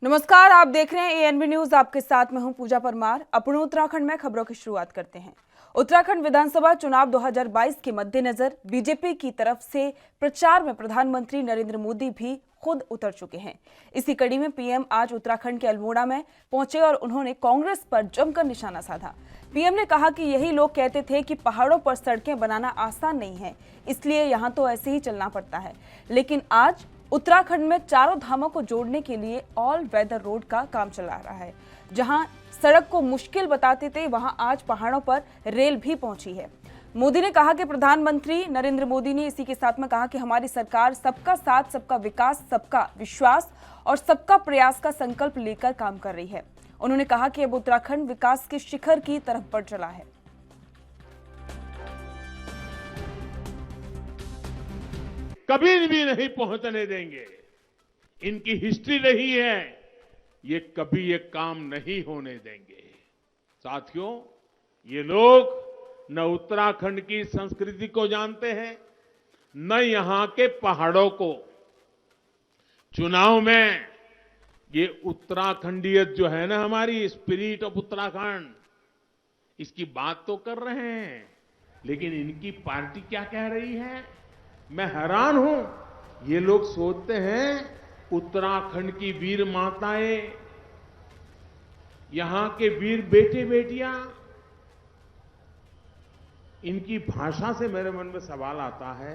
नमस्कार, आप देख रहे हैं एएनबी न्यूज। आपके साथ मैं हूं पूजा परमार। अपने उत्तराखंड में खबरों की शुरुआत करते हैं। उत्तराखंड विधानसभा चुनाव 2022 के मद्देनजर बीजेपी की तरफ से प्रचार में प्रधानमंत्री नरेंद्र मोदी भी खुद उतर चुके हैं। इसी कड़ी में पीएम आज उत्तराखंड के अल्मोड़ा में पहुंचे और उन्होंने कांग्रेस पर जमकर निशाना साधा। पीएम ने कहा कि यही लोग कहते थे कि पहाड़ों पर सड़कें बनाना आसान नहीं है, इसलिए यहां तो ऐसे ही चलना पड़ता है। लेकिन आज उत्तराखंड में चारों धामों को जोड़ने के लिए ऑल वेदर रोड का काम चला रहा है। जहां सड़क को मुश्किल बताते थे, वहां आज पहाड़ों पर रेल भी पहुंची है। मोदी ने कहा कि प्रधानमंत्री नरेंद्र मोदी ने इसी के साथ में कहा कि हमारी सरकार सबका साथ, सबका विकास, सबका विश्वास और सबका प्रयास का संकल्प लेकर काम कर रही है। उन्होंने कहा कि अब उत्तराखंड विकास के शिखर की तरफ बढ़ चला है। कभी भी नहीं पहुंचने देंगे। इनकी हिस्ट्री रही है, ये कभी ये काम नहीं होने देंगे। साथियों, ये लोग न उत्तराखंड की संस्कृति को जानते हैं, न यहां के पहाड़ों को। चुनाव में ये उत्तराखंडियत जो है ना, हमारी स्पिरिट ऑफ उत्तराखंड, इसकी बात तो कर रहे हैं, लेकिन इनकी पार्टी क्या कह रही है, मैं हैरान हूं। ये लोग सोचते हैं उत्तराखंड की वीर माताएं, यहां के वीर बेटे बेटियां, इनकी भाषा से मेरे मन में सवाल आता है।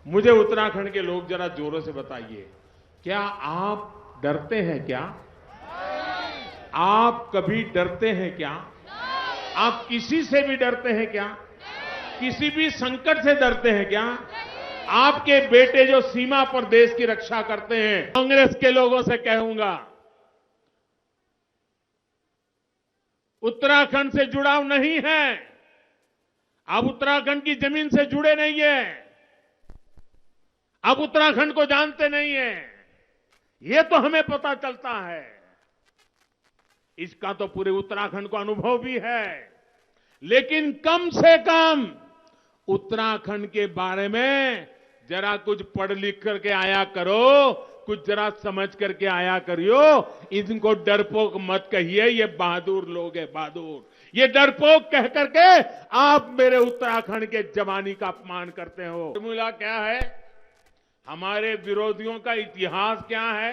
मुझे उत्तराखंड के लोग जरा जोरों से बताइए, क्या आप डरते हैं? क्या आप कभी डरते हैं? क्या आप किसी से भी डरते हैं? क्या किसी भी संकट से डरते हैं? क्या आपके बेटे जो सीमा पर देश की रक्षा करते हैं, कांग्रेस के लोगों से कहूंगा, उत्तराखंड से जुड़ाव नहीं है। आप उत्तराखंड की जमीन से जुड़े नहीं है, आप उत्तराखंड को जानते नहीं है। यह तो हमें पता चलता है, इसका तो पूरे उत्तराखंड को अनुभव भी है। लेकिन कम से कम उत्तराखंड के बारे में जरा कुछ पढ़ लिख करके आया करो, कुछ जरा समझ करके आया करियो। इनको डरपोक मत कहिए, ये बहादुर लोग हैं, बहादुर। ये डरपोक कह करके आप मेरे उत्तराखंड के जवानी का अपमान करते हो। फॉर्मूला क्या है? हमारे विरोधियों का इतिहास क्या है?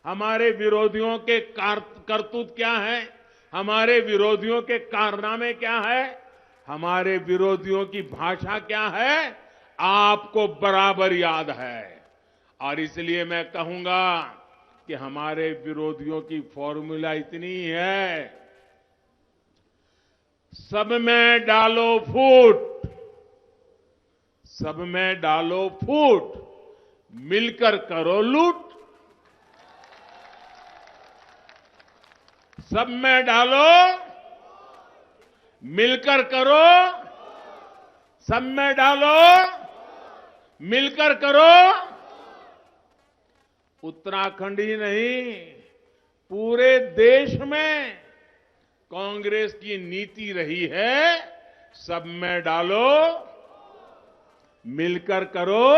हमारे विरोधियों के करतूत क्या है? हमारे विरोधियों के कारनामे क्या है? हमारे विरोधियों की भाषा क्या है? आपको बराबर याद है। और इसलिए मैं कहूंगा कि हमारे विरोधियों की फॉर्मूला इतनी है, सब में डालो फूट, सब में डालो फूट, मिलकर करो लूट। सब में डालो, मिलकर करो, सब में डालो, मिलकर करो। उत्तराखंड ही नहीं, पूरे देश में कांग्रेस की नीति रही है, सब में डालो, मिलकर करो।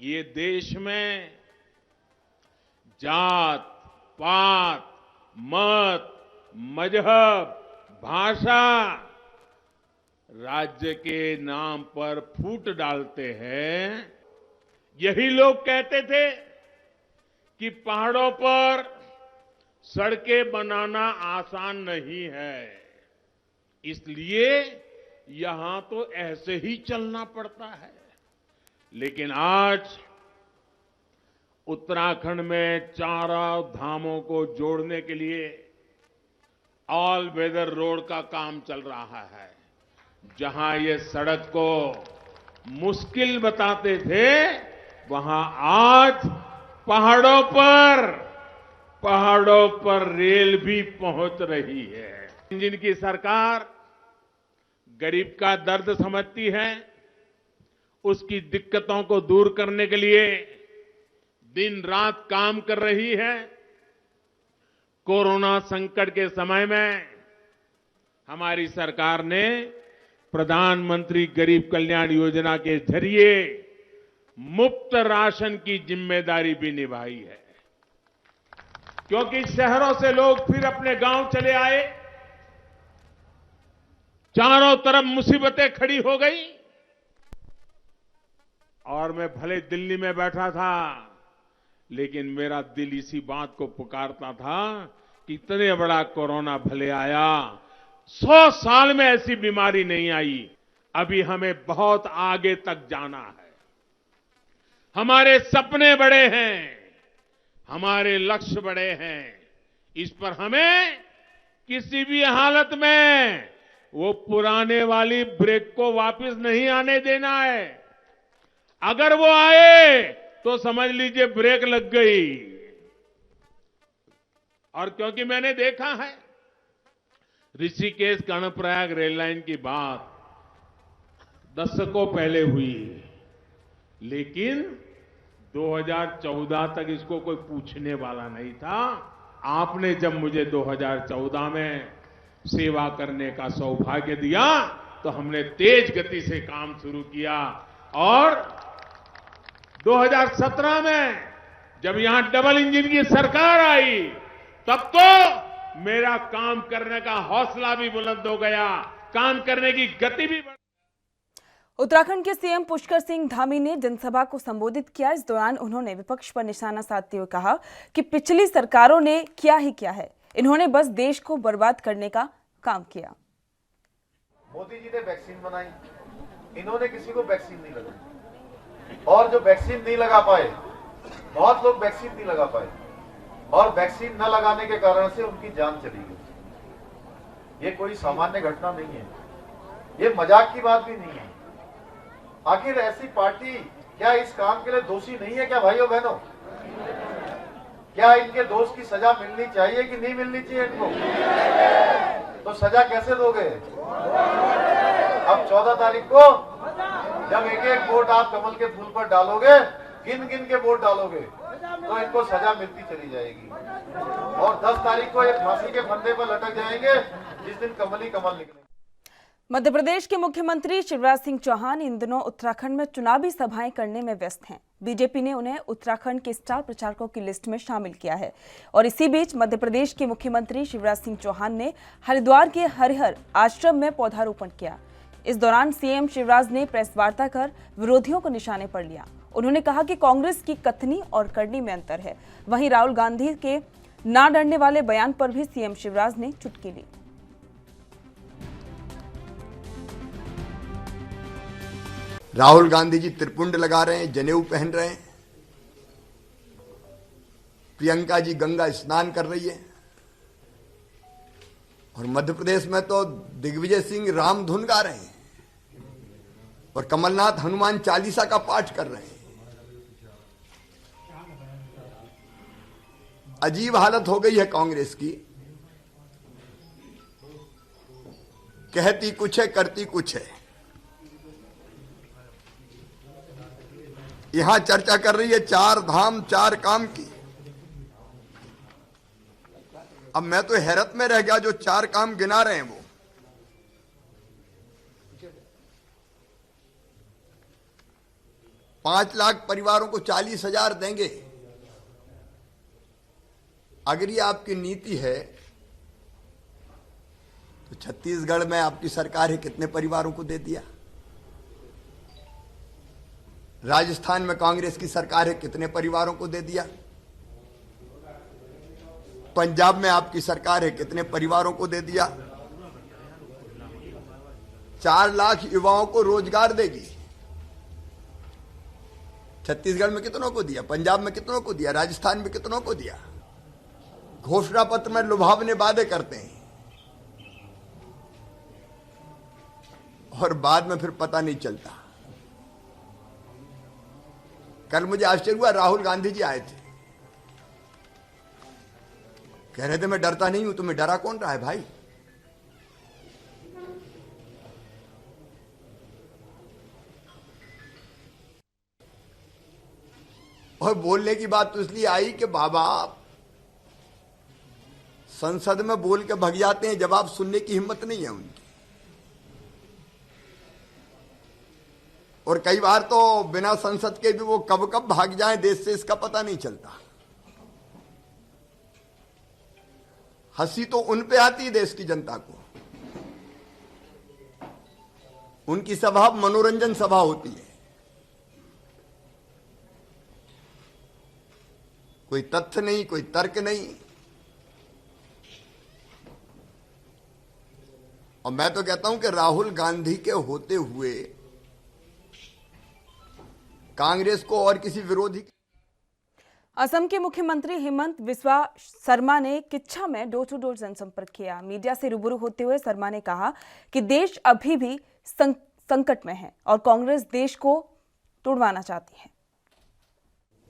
ये देश में जात, पात, मत, मजहब, भाषा, राज्य के नाम पर फूट डालते हैं। यही लोग कहते थे कि पहाड़ों पर सड़कें बनाना आसान नहीं है, इसलिए यहां तो ऐसे ही चलना पड़ता है। लेकिन आज उत्तराखंड में चारों धामों को जोड़ने के लिए ऑल वेदर रोड का काम चल रहा है। जहां ये सड़क को मुश्किल बताते थे, वहां आज पहाड़ों पर रेल भी पहुंच रही है। जिनकी सरकार गरीब का दर्द समझती है, उसकी दिक्कतों को दूर करने के लिए दिन रात काम कर रही है। कोरोना संकट के समय में हमारी सरकार ने प्रधानमंत्री गरीब कल्याण योजना के जरिए मुफ्त राशन की जिम्मेदारी भी निभाई है। क्योंकि शहरों से लोग फिर अपने गांव चले आए, चारों तरफ मुसीबतें खड़ी हो गई और मैं भले दिल्ली में बैठा था, लेकिन मेरा दिल इसी बात को पुकारता था कि इतने बड़ा कोरोना भले आया, 100 साल में ऐसी बीमारी नहीं आई। अभी हमें बहुत आगे तक जाना है। हमारे सपने बड़े हैं, हमारे लक्ष्य बड़े हैं। इस पर हमें किसी भी हालत में वो पुराने वाली ब्रेक को वापस नहीं आने देना है। अगर वो आए तो समझ लीजिए ब्रेक लग गई। और क्योंकि मैंने देखा है ऋषिकेश कर्णप्रयाग रेल लाइन की बात दशकों पहले हुई, लेकिन 2014 तक इसको कोई पूछने वाला नहीं था। आपने जब मुझे 2014 में सेवा करने का सौभाग्य दिया तो हमने तेज गति से काम शुरू किया और 2017 में जब यहां डबल इंजन की सरकार आई तब तो मेरा काम करने का हौसला भी बुलंद हो गया, काम करने की गति भी बढ़। उत्तराखंड के सीएम पुष्कर सिंह धामी ने जनसभा को संबोधित किया। इस दौरान उन्होंने विपक्ष पर निशाना साधते हुए कहा कि पिछली सरकारों ने क्या ही किया है, इन्होंने बस देश को बर्बाद करने का काम किया। मोदी जी ने वैक्सीन बनाई, इन्होंने किसी को वैक्सीन नहीं लगाई और जो वैक्सीन नहीं लगा पाए, बहुत लोग वैक्सीन नहीं लगा पाए और वैक्सीन न लगाने के कारण से उनकी जान चली गई। ये कोई सामान्य घटना नहीं है, ये मजाक की बात भी नहीं है। आखिर ऐसी पार्टी क्या इस काम के लिए दोषी नहीं है क्या भाइयों बहनों? क्या इनके दोष की सजा मिलनी चाहिए कि नहीं मिलनी चाहिए इनको? तो सजा कैसे दोगे? अब 14 तारीख को जब एक एक वोट आप कमल के फूल पर डालोगे, गिन गिन के वोट डालोगे, तो इनको सजा मिलती चली जाएगी और 10 तारीख को ये फांसी के फंदे पर लटक जाएंगे जिस दिन कमल ही कमल निकले। मध्य प्रदेश के मुख्यमंत्री शिवराज सिंह चौहान इन दिनों उत्तराखंड में चुनावी सभाएं करने में व्यस्त हैं। बीजेपी ने उन्हें उत्तराखंड के स्टार प्रचारकों की लिस्ट में शामिल किया है और इसी बीच मध्य प्रदेश के मुख्यमंत्री शिवराज सिंह चौहान ने हरिद्वार के हरिहर आश्रम में पौधारोपण किया। इस दौरान सीएम शिवराज ने प्रेस वार्ता कर विरोधियों को निशाने पर लिया। उन्होंने कहा कि कांग्रेस की कथनी और करनी में अंतर है। वहीं राहुल गांधी के ना डरने वाले बयान पर भी सीएम शिवराज ने चुटकी ली। राहुल गांधी जी त्रिपुंड लगा रहे हैं, जनेऊ पहन रहे हैं। प्रियंका जी गंगा स्नान कर रही है और मध्य प्रदेश में तो दिग्विजय सिंह राम धुन गा रहे हैं और कमलनाथ हनुमान चालीसा का पाठ कर रहे हैं। अजीब हालत हो गई है कांग्रेस की, कहती कुछ है करती कुछ है। यहां चर्चा कर रही है 4 धाम 4 काम की। अब मैं तो हैरत में रह गया, जो 4 काम गिना रहे हैं वो 5 लाख परिवारों को 40,000 देंगे। अगर ये आपकी नीति है तो छत्तीसगढ़ में आपकी सरकार है कितने परिवारों को दे दिया? राजस्थान में कांग्रेस की सरकार है कितने परिवारों को दे दिया? पंजाब में आपकी सरकार है कितने परिवारों को दे दिया? 4 लाख युवाओं को रोजगार देगी। छत्तीसगढ़ में कितनों को दिया? पंजाब में कितनों को दिया? राजस्थान में कितनों को दिया? घोषणा पत्र में लुभावने वादे करते हैं और बाद में फिर पता नहीं चलता। कल मुझे आश्चर्य हुआ, राहुल गांधी जी आए थे, कह रहे थे मैं डरता नहीं हूं। तुम्हें डरा कौन रहा है भाई? और बोलने की बात तो इसलिए आई कि बाबा संसद में बोल के भग जाते हैं, जवाब सुनने की हिम्मत नहीं है उनकी। और कई बार तो बिना संसद के भी वो कब कब भाग जाएं देश से, इसका पता नहीं चलता। हंसी तो उन पे आती है देश की जनता को। उनकी सभा मनोरंजन सभा होती है, कोई तथ्य नहीं, कोई तर्क नहीं। और मैं तो कहता हूं कि राहुल गांधी के होते हुए कांग्रेस को और किसी विरोधी। असम के मुख्यमंत्री हिमंत बिस्वा शर्मा ने किच्छा में डोर टू डोर जनसंपर्क किया। मीडिया से रूबरू होते हुए शर्मा ने कहा कि देश अभी भी संकट में है और कांग्रेस देश को तोड़वाना चाहती है।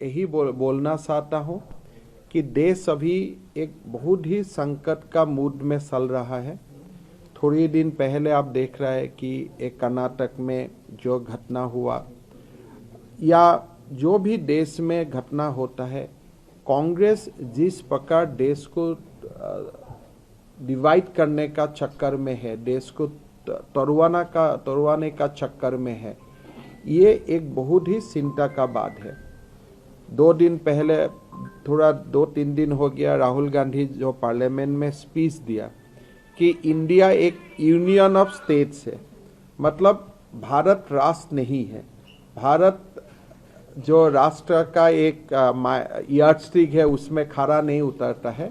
यही बोलना चाहता हूं कि देश अभी एक बहुत ही संकट का मूड में चल रहा है। थोड़ी दिन पहले आप देख रहे हैं कि एक कर्नाटक में जो घटना हुआ या जो भी देश में घटना होता है, कांग्रेस जिस प्रकार देश को डिवाइड करने का चक्कर में है, देश को तोड़वाने का चक्कर में है, ये एक बहुत ही चिंता का बात है। 2 दिन पहले, थोड़ा 2-3 दिन हो गया, राहुल गांधी जो पार्लियामेंट में स्पीच दिया कि इंडिया एक यूनियन ऑफ स्टेट्स है, मतलब भारत राष्ट्र नहीं है। भारत जो राष्ट्र का एक यार्डस्टिक है उसमें खरा नहीं उतरता है।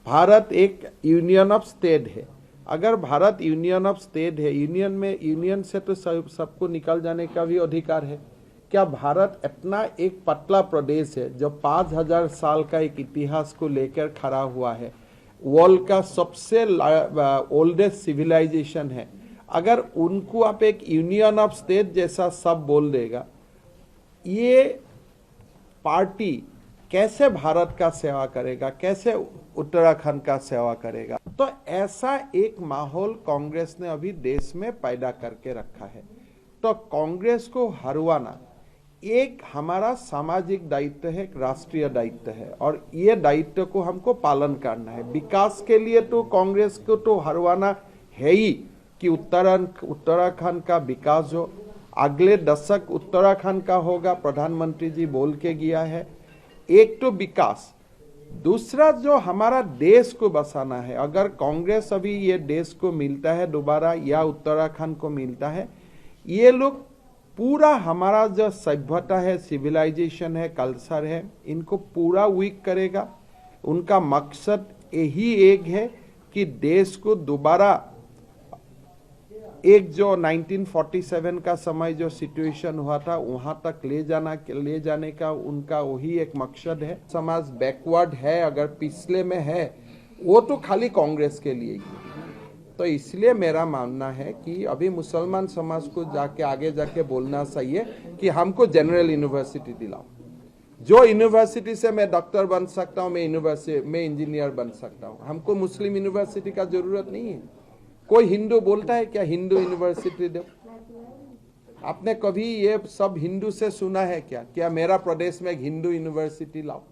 भारत एक यूनियन ऑफ स्टेट है। अगर भारत यूनियन ऑफ स्टेट है, यूनियन से तो सबको निकल जाने का भी अधिकार है। क्या भारत इतना एक पतला प्रदेश है जो 5000 साल का एक इतिहास को लेकर खड़ा हुआ है, वर्ल्ड का सबसे ओल्डेस्ट सिविलाइजेशन है, अगर उनको आप एक यूनियन ऑफ स्टेट जैसा सब बोल देगा, ये पार्टी कैसे भारत का सेवा करेगा, कैसे उत्तराखंड का सेवा करेगा? तो ऐसा एक माहौल कांग्रेस ने अभी देश में पैदा करके रखा है। तो कांग्रेस को हरवाना एक हमारा सामाजिक दायित्व है, एक राष्ट्रीय दायित्व है और ये दायित्व को हमको पालन करना है। विकास के लिए तो कांग्रेस को तो हरवाना है ही कि उत्तराखंड का विकास हो। अगले दशक उत्तराखंड का होगा, प्रधानमंत्री जी बोल के गया है। एक तो विकास, दूसरा जो हमारा देश को बसाना है। अगर कांग्रेस अभी ये देश को मिलता है दोबारा या उत्तराखंड को मिलता है, ये लोग पूरा हमारा जो सभ्यता है, सिविलाइजेशन है, कल्चर है, इनको पूरा वीक करेगा। उनका मकसद यही एक है कि देश को दोबारा एक जो 1947 का समय जो सिचुएशन हुआ था वहां तक ले जाने का उनका वही एक मकसद है। समाज बैकवर्ड है, अगर पिछले में है, वो तो खाली कांग्रेस के लिए ही है। तो इसलिए मेरा मानना है कि अभी मुसलमान समाज को जाके आगे जाके बोलना चाहिए कि हमको जनरल यूनिवर्सिटी दिलाओ। जो यूनिवर्सिटी से मैं डॉक्टर बन सकता हूँ, मैं इंजीनियर बन सकता हूँ। हमको मुस्लिम यूनिवर्सिटी का जरूरत नहीं है। कोई हिंदू बोलता है क्या हिंदू यूनिवर्सिटी दो? आपने कभी ये सब हिंदू से सुना है क्या मेरा प्रदेश में एक हिंदू यूनिवर्सिटी लाओ?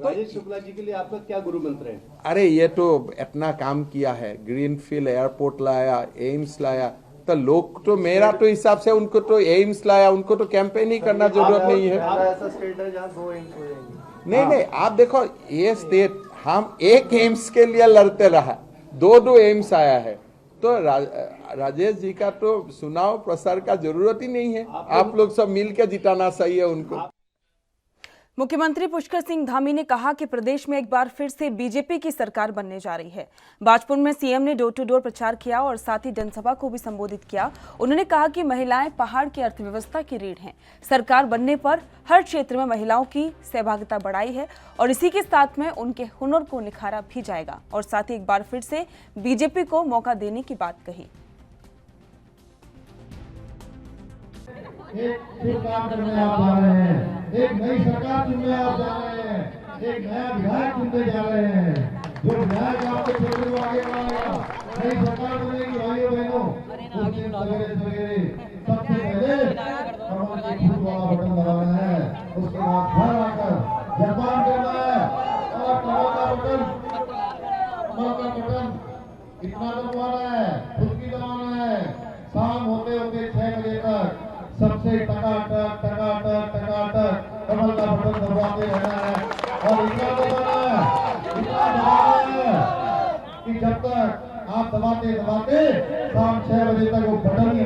राजेश शुक्ला जी के लिए आपका क्या गुरु मंत्र है? अरे ये तो इतना काम किया है, ग्रीनफील्ड एयरपोर्ट लाया, एम्स लाया, तो लोग तो मेरा तो हिसाब से उनको तो एम्स लाया, उनको तो कैंपेन ही करना जरूरत नहीं है। ऐसा स्टेट है जहाँ 2 एम्स हो जाएंगे। नहीं, आप देखो ये स्टेट, हम एक एम्स के लिए लड़ते रहा, 2 एम्स आया है, तो राजेश जी का तो सुनाव प्रसार का जरूरत ही नहीं है। आप लोग सब मिलकर जिताना चाहिए उनको। मुख्यमंत्री पुष्कर सिंह धामी ने कहा कि प्रदेश में एक बार फिर से बीजेपी की सरकार बनने जा रही है। बाजपुर में सीएम ने डोर टू डोर प्रचार किया और साथ ही जनसभा को भी संबोधित किया। उन्होंने कहा कि महिलाएं पहाड़ की अर्थव्यवस्था की रीढ़ हैं। सरकार बनने पर हर क्षेत्र में महिलाओं की सहभागिता बढ़ाई है और इसी के साथ में उनके हुनर को निखारा भी जाएगा और साथ ही एक बार फिर से बीजेपी को मौका देने की बात कही। एक शुभ काम करने आप जा रहे हैं, एक नई सरकार चुनने आप जा रहे हैं, एक नया विधायक चुनने जा रहे हैं, जो विधायक आपके क्षेत्र को आगे बढ़ाएगा। नई सरकार बनेगी भाइयों बहनों, उस दिन सवेरे सबसे पहले कमल के फूल वाला बटन दबाना है, उसके बाद घर आकर जयपान करना है और कमल का बटन इतना दबाना है, खुद की दबाना है। शाम होते होते 6 बजे तक सबसे टकाटक कमल का बटन दबाते रहना है और इतना दबाना है, इतना दबाना दबाते दबाते शाम 6 बजे तक वो बटन ही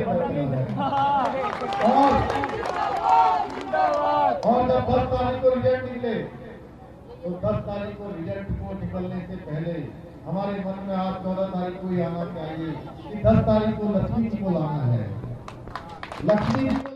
और जब 10 तारीख को रिजल्ट निकले तो 10 तारीख को रिजल्ट को निकलने से पहले हमारे मन में आज 14 तारीख को ही आना चाहिए कि 10 तारीख को लक्ष्मी जी को लाना है। लक्ष्मी जी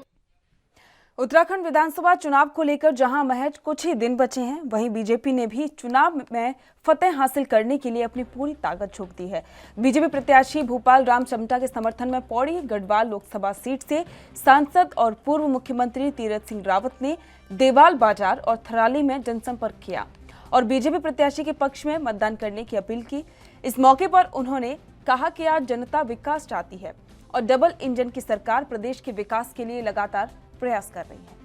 उत्तराखंड विधानसभा चुनाव को लेकर जहां महज कुछ ही दिन बचे हैं, वहीं बीजेपी ने भी चुनाव में फतेह हासिल करने के लिए अपनी पूरी ताकत झोंक दी है। बीजेपी प्रत्याशी भूपाल राम चमटा के समर्थन में पौड़ी गढ़वाल लोकसभा सीट से सांसद और पूर्व मुख्यमंत्री तीरथ सिंह रावत ने देवाल बाजार और थराली में जनसंपर्क किया और बीजेपी प्रत्याशी के पक्ष में मतदान करने की अपील की। इस मौके पर उन्होंने कहा कि आज जनता विकास चाहती है और डबल इंजन की सरकार प्रदेश के विकास के लिए लगातार प्रयास कर रही है।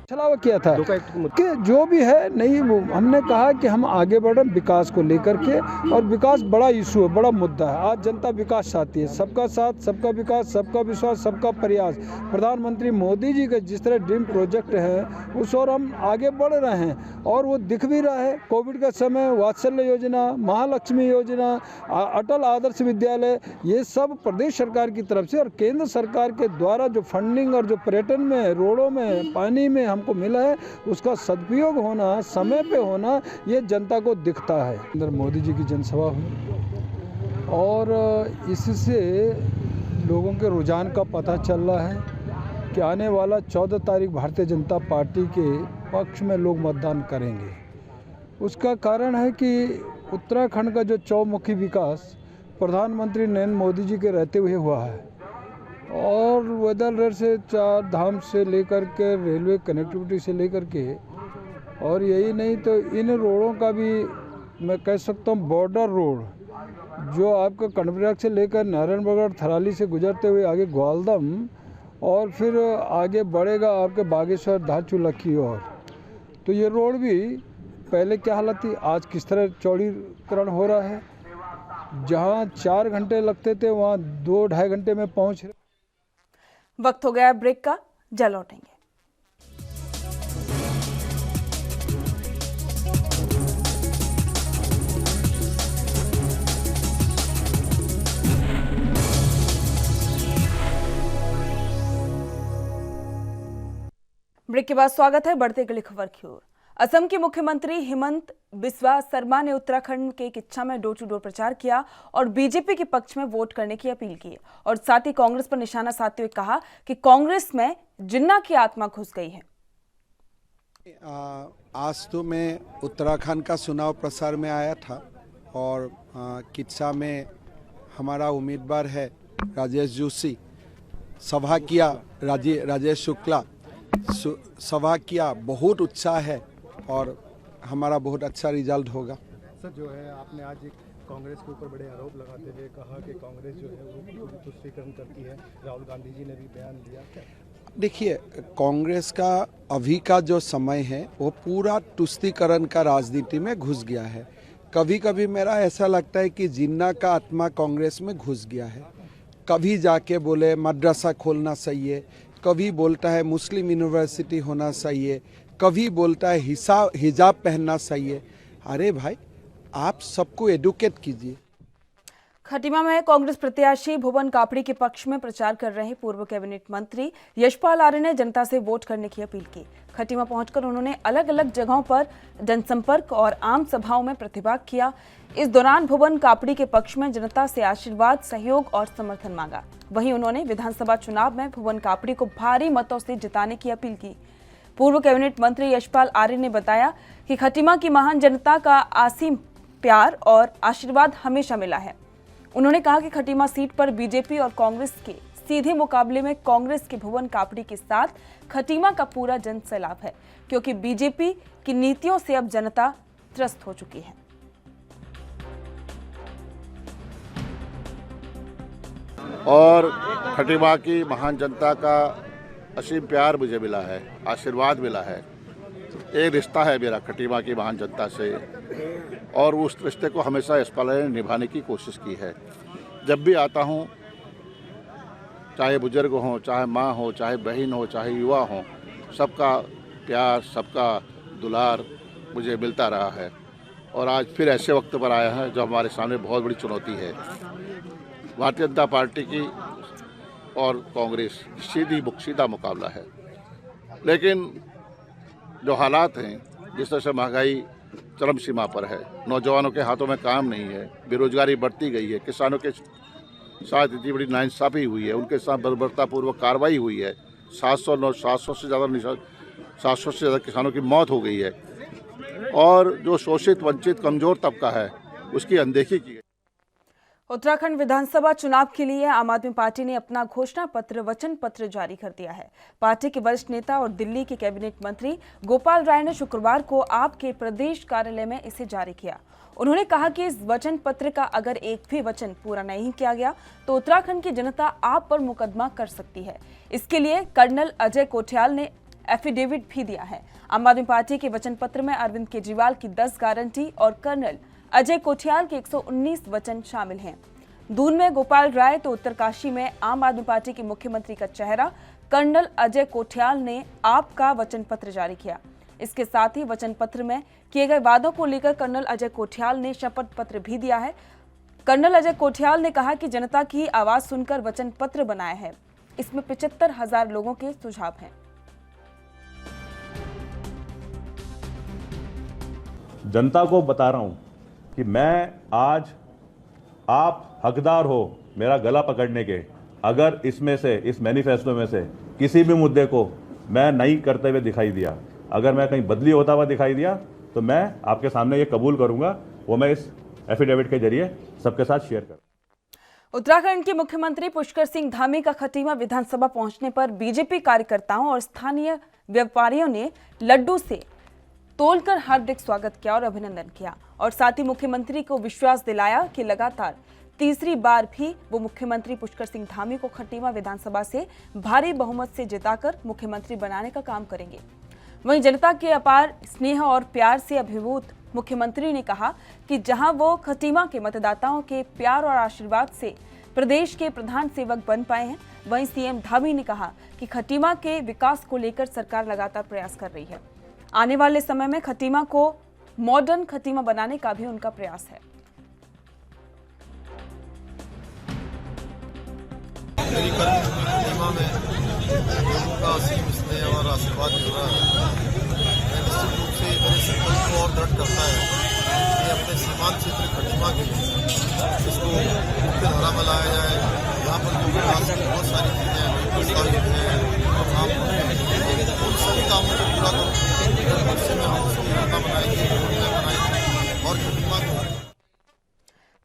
छलावा किया था कि जो भी है नहीं, हमने कहा कि हम आगे बढ़े विकास को लेकर के, और विकास बड़ा इशू है, बड़ा मुद्दा है। आज जनता विकास चाहती है, सबका साथ, सबका विकास, सबका विश्वास, सबका प्रयास। प्रधानमंत्री मोदी जी के जिस तरह ड्रीम प्रोजेक्ट है उस और हम आगे बढ़ रहे हैं और वो दिख भी रहा है। कोविड का समय, वात्सल्य योजना, महालक्ष्मी योजना, अटल आदर्श विद्यालय, ये सब प्रदेश सरकार की तरफ से और केंद्र सरकार के द्वारा जो फंडिंग और जो पर्यटन में, रोडों में, पानी में हमको मिला है, उसका सदुपयोग होना, समय पे होना, ये जनता को दिखता है। अंदर मोदी जी की जनसभा हुई और इससे लोगों के रुझान का पता चल रहा है कि आने वाला 14 तारीख भारतीय जनता पार्टी के पक्ष में लोग मतदान करेंगे। उसका कारण है कि उत्तराखंड का जो चौमुखी विकास प्रधानमंत्री नरेंद्र मोदी जी के रहते हुए हुआ है और वेदर रेल से, चार धाम से लेकर के, रेलवे कनेक्टिविटी से लेकर के, और यही नहीं तो इन रोडों का भी मैं कह सकता हूँ, बॉर्डर रोड जो आपका कर्णप्रयाग से लेकर नारायणगढ़ थराली से गुजरते हुए आगे ग्वालदम और फिर आगे बढ़ेगा आपके बागेश्वर धाचूला की ओर, तो ये रोड भी पहले क्या हालत थी, आज किस तरह चौड़ीकरण हो रहा है। जहाँ 4 घंटे लगते थे वहाँ 2-2.5 घंटे में पहुँच रहे। वक्त हो गया ब्रेक का, जल्द लौटेंगे। ब्रेक के बाद स्वागत है, बढ़ते अगली खबर की ओर। असम के मुख्यमंत्री हिमंत बिस्वा शर्मा ने उत्तराखंड के किच्छा में डोर टू डोर प्रचार किया और बीजेपी के पक्ष में वोट करने की अपील की और साथ ही कांग्रेस पर निशाना साधते हुए कहा कि कांग्रेस में जिन्ना की आत्मा घुस गई है। आज तो मैं उत्तराखंड का चुनाव प्रचार में आया था और किच्छा में हमारा उम्मीदवार है राजेश जोशी, सभा किया, राजेश शुक्ला सभा किया, बहुत उत्साह है और हमारा बहुत अच्छा रिजल्ट होगा। सर, जो है आपने आज एक कांग्रेस के ऊपर बड़े आरोप लगाते हुए कहा कि कांग्रेस जो है वो पूरी तुष्टीकरण करती है, राहुल गांधी जी ने भी बयान दिया। देखिए, कांग्रेस का अभी का जो समय है वो पूरा तुष्टीकरण का राजनीति में घुस गया है। कभी कभी मेरा ऐसा लगता है कि जिन्ना का आत्मा कांग्रेस में घुस गया है। कभी जाके बोले मदरसा खोलना चाहिए, कभी बोलता है मुस्लिम यूनिवर्सिटी होना चाहिए, कभी बोलता है हिजाब पहनना चाहिए। अरे भाई, आप सबको एडुकेट कीजिए। खटीमा में कांग्रेस प्रत्याशी भुवन कापड़ी के पक्ष में प्रचार कर रहे पूर्व कैबिनेट मंत्री यशपाल आर्य ने जनता से वोट करने की अपील की। खटीमा पहुंचकर उन्होंने अलग अलग जगहों पर जनसंपर्क और आम सभाओं में प्रतिभाग किया। इस दौरान भुवन कापड़ी के पक्ष में जनता से आशीर्वाद, सहयोग और समर्थन मांगा। वहीं उन्होंने विधानसभा चुनाव में भुवन कापड़ी को भारी मतों से जिताने की अपील की। पूर्व कैबिनेट मंत्री यशपाल आर्य ने बताया कि खटीमा की महान जनता का असीम प्यार और आशीर्वाद हमेशा मिला है। उन्होंने कहा कि खटीमा सीट पर बीजेपी और कांग्रेस के सीधे मुकाबले में कांग्रेस के भुवन कापड़ी के साथ खटीमा का पूरा जन सैलाब है, क्योंकि बीजेपी की नीतियों से अब जनता त्रस्त हो चुकी है। और खटीमा की महान जनता का असीम प्यार मुझे मिला है, आशीर्वाद मिला है। एक रिश्ता है मेरा खटीमा की महान जनता से और उस रिश्ते को हमेशा यशपाल ने निभाने की कोशिश की है। जब भी आता हूँ, चाहे बुजुर्ग हों, चाहे माँ हो, चाहे बहन हो, चाहे युवा हो, सबका प्यार, सबका दुलार मुझे मिलता रहा है और आज फिर ऐसे वक्त पर आया है जो हमारे सामने बहुत बड़ी चुनौती है। भारतीय जनता पार्टी की और कांग्रेस सीधा मुकाबला है, लेकिन जो हालात हैं, जिस तरह से महंगाई चरम सीमा पर है, नौजवानों के हाथों में काम नहीं है, बेरोजगारी बढ़ती गई है, किसानों के साथ इतनी बड़ी नाइंसाफ़ी हुई है, उनके साथ बर्बरतापूर्वक कार्रवाई हुई है, 700 से ज़्यादा किसानों की मौत हो गई है और जो शोषित, वंचित, कमज़ोर तबका है उसकी अनदेखी की गई। उत्तराखंड विधानसभा चुनाव के लिए आम आदमी पार्टी ने अपना घोषणा पत्र, वचन पत्र जारी कर दिया है। पार्टी के वरिष्ठ नेता और दिल्ली के कैबिनेट मंत्री गोपाल राय ने शुक्रवार को आप के प्रदेश कार्यालय में इसे जारी किया। उन्होंने कहा कि इस वचन पत्र का अगर एक भी वचन पूरा नहीं किया गया तो उत्तराखंड की जनता आप पर मुकदमा कर सकती है। इसके लिए कर्नल अजय कोठियाल ने एफिडेविट भी दिया है। आम आदमी पार्टी के वचन पत्र में अरविंद केजरीवाल की 10 गारंटी और कर्नल अजय कोठियाल के 119 वचन शामिल हैं। दून में गोपाल राय तो उत्तरकाशी में आम आदमी पार्टी के मुख्यमंत्री का चेहरा कर्नल अजय कोठियाल ने आपका वचन पत्र जारी किया। इसके साथ ही वचन पत्र में किए गए वादों को लेकर कर्नल अजय कोठियाल ने शपथ पत्र भी दिया है। कर्नल अजय कोठियाल ने कहा कि जनता की आवाज सुनकर वचन पत्र बनाया है। इसमें 75,000 लोगों के सुझाव हैं। जनता को बता रहा हूं कि मैं आज, आप हकदार हो मेरा गला पकड़ने के। अगर इसमें से, इस मैनिफेस्टो में से किसी भी मुद्दे को मैं नहीं करते हुए दिखाई दिया, अगर मैं कहीं बदली होता हुआ दिखाई दिया, तो मैं आपके सामने ये कबूल करूंगा, वो मैं इस एफिडेविट के जरिए सबके साथ शेयर करूं। उत्तराखंड के मुख्यमंत्री पुष्कर सिंह धामी का खटीमा विधानसभा पहुंचने पर बीजेपी कार्यकर्ताओं और स्थानीय व्यापारियों ने लड्डू से तोलकर हार्दिक स्वागत किया और अभिनंदन किया और साथ ही मुख्यमंत्री को विश्वास दिलाया कि लगातार तीसरी बार भी वो मुख्यमंत्री पुष्कर सिंह धामी को खटीमा विधानसभा से भारी बहुमत से जिताकर मुख्यमंत्री बनाने का काम करेंगे। वहीं जनता के अपार स्नेह और प्यार से अभिभूत मुख्यमंत्री ने कहा कि जहां वो खटीमा के मतदाताओं के प्यार और आशीर्वाद से प्रदेश के प्रधान सेवक बन पाए हैं, वहीं सीएम धामी ने कहा कि खटीमा के विकास को लेकर सरकार लगातार प्रयास कर रही है। आने वाले समय में खटीमा को मॉडर्न खटीमा बनाने का भी उनका प्रयास है। खटीमा में लोगों का असीम स्नेह और आशीर्वाद मिल रहा है। मैं निश्चित रूप से मेरे संकल्प को और दृढ़ करता है कि अपने सीमांत क्षेत्र खटीमा के इसको मुख्य धारा में लाया जाए। यहाँ पर जो विकास की बहुत सारी चीजें हैं, प्रस्तावित हैं, उन सभी कामों को पूरा करूँ। भविष्य में हम उसकी योजना बनाएंगे, योजना बनाएंगे और खटीमा को।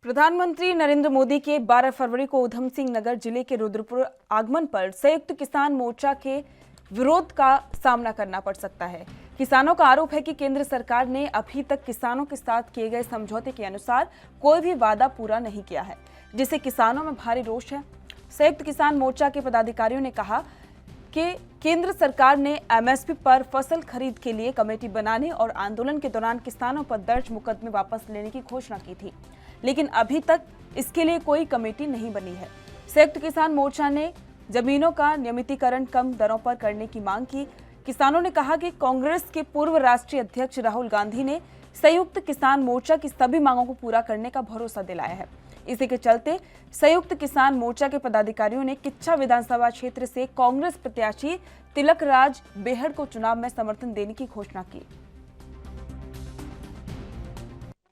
प्रधानमंत्री नरेंद्र मोदी के 12 फरवरी को उधम सिंह नगर जिले के रुद्रपुर आगमन पर संयुक्त किसान मोर्चा के विरोध का सामना करना पड़ सकता है। किसानों का आरोप है कि केंद्र सरकार ने अभी तक किसानों के साथ किए गए समझौते के अनुसार कोई भी वादा पूरा नहीं किया है, जिससे किसानों में भारी रोष है। संयुक्त किसान मोर्चा के पदाधिकारियों ने कहा कि केंद्र सरकार ने एमएसपी पर फसल खरीद के लिए कमेटी बनाने और आंदोलन के दौरान किसानों पर दर्ज मुकदमे वापस लेने की घोषणा की थी, लेकिन अभी तक इसके लिए कोई कमेटी नहीं बनी है। संयुक्त किसान मोर्चा ने जमीनों का नियमितीकरण कम दरों पर करने की मांग की। किसानों ने कहा कि कांग्रेस के पूर्व राष्ट्रीय अध्यक्ष राहुल गांधी ने संयुक्त किसान मोर्चा की सभी मांगों को पूरा करने का भरोसा दिलाया है। इसी के चलते संयुक्त किसान मोर्चा के पदाधिकारियों ने किच्छा विधानसभा क्षेत्र से कांग्रेस प्रत्याशी तिलक राज बेहड़ को चुनाव में समर्थन देने की घोषणा की।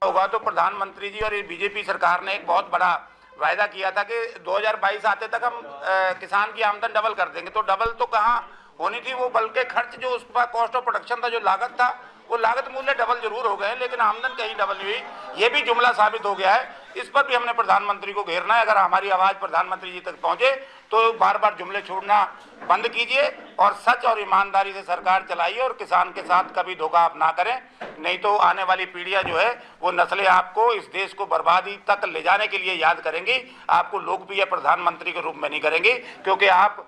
होगा तो प्रधानमंत्री जी और बीजेपी सरकार ने एक बहुत बड़ा वायदा किया था कि 2022 आते तक हम किसान की आमदन डबल कर देंगे। तो डबल तो कहाँ होनी थी, वो बल्कि खर्च जो उसका कॉस्ट ऑफ प्रोडक्शन था, जो लागत था, वो लागत मूल्य डबल जरूर हो गए, लेकिन आमदन कहीं डबल नहीं हुई। ये भी जुमला साबित हो गया है। इस पर भी हमने प्रधानमंत्री को घेरना है। अगर हमारी आवाज प्रधानमंत्री जी तक पहुंचे तो बार बार जुमले छोड़ना बंद कीजिए और सच और ईमानदारी से सरकार चलाइए और किसान के साथ कभी धोखा आप ना करें, नहीं तो आने वाली पीढ़ियां जो है वो नस्लें आपको, इस देश को बर्बादी तक ले जाने के लिए याद करेंगी। आपको लोकप्रिय प्रधानमंत्री के रूप में नहीं करेंगे, क्योंकि आप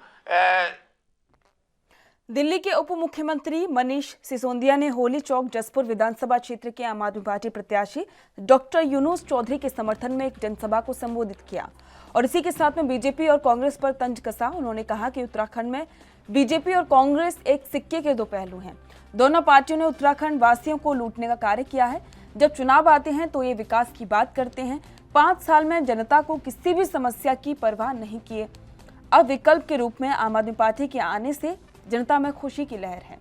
दिल्ली के उप मुख्यमंत्री मनीष सिसोदिया ने होली चौक जसपुर विधानसभा क्षेत्र के आम आदमी पार्टी प्रत्याशी डॉक्टर यूनुस चौधरी के समर्थन में एक जनसभा को संबोधित किया। और इसी के साथ में बीजेपी और कांग्रेस पर तंज कसा। उन्होंने कहा कि उत्तराखंड में बीजेपी और कांग्रेस एक सिक्के के दो पहलू हैं। दोनों पार्टियों ने उत्तराखंड वासियों को लूटने का कार्य किया है। जब चुनाव आते हैं तो ये विकास की बात करते हैं। 5 साल में जनता को किसी भी समस्या की परवाह नहीं किए। अब विकल्प के रूप में आम आदमी पार्टी के आने से जनता में खुशी की लहर है।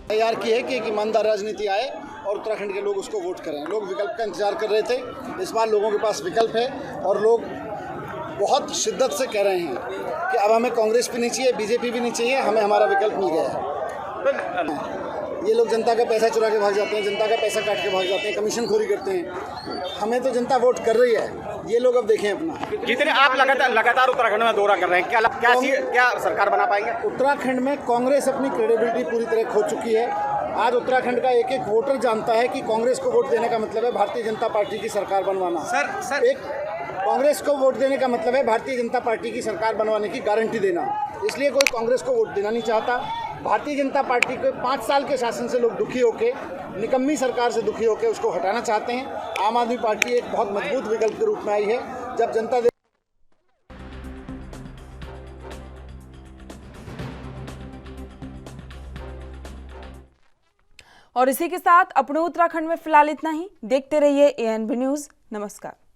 तैयार की है कि एक ईमानदार राजनीति आए और उत्तराखंड के लोग उसको वोट करें। लोग विकल्प का इंतजार कर रहे थे, इस बार लोगों के पास विकल्प है और लोग बहुत शिद्दत से कह रहे हैं कि अब हमें कांग्रेस भी नहीं चाहिए, बीजेपी भी नहीं चाहिए, हमें हमारा विकल्प मिल गया है। ये लोग जनता का पैसा चुरा के भाग जाते हैं, जनता का पैसा काट के भाग जाते हैं, कमीशन खोरी करते हैं। हमें तो जनता वोट कर रही है, ये लोग अब देखें अपना। जितने आप लगातार उत्तराखंड में दौरा कर रहे हैं, क्या सरकार बना पाएंगे? उत्तराखंड में कांग्रेस अपनी क्रेडिबिलिटी पूरी तरह खो चुकी है। आज उत्तराखंड का एक एक वोटर जानता है कि कांग्रेस को वोट देने का मतलब है भारतीय जनता पार्टी की सरकार बनवाना। सर एक कांग्रेस को वोट देने का मतलब है भारतीय जनता पार्टी की सरकार बनवाने की गारंटी देना। इसलिए कोई कांग्रेस को वोट देना नहीं चाहता। भारतीय जनता पार्टी के 5 साल के शासन से लोग दुखी होके, निकम्मी सरकार से दुखी होके उसको हटाना चाहते हैं। आम आदमी पार्टी एक बहुत मजबूत विकल्प के रूप में आई है। जब जनता और इसी के साथ अपने उत्तराखंड में फिलहाल इतना ही। देखते रहिए ANB न्यूज़। नमस्कार।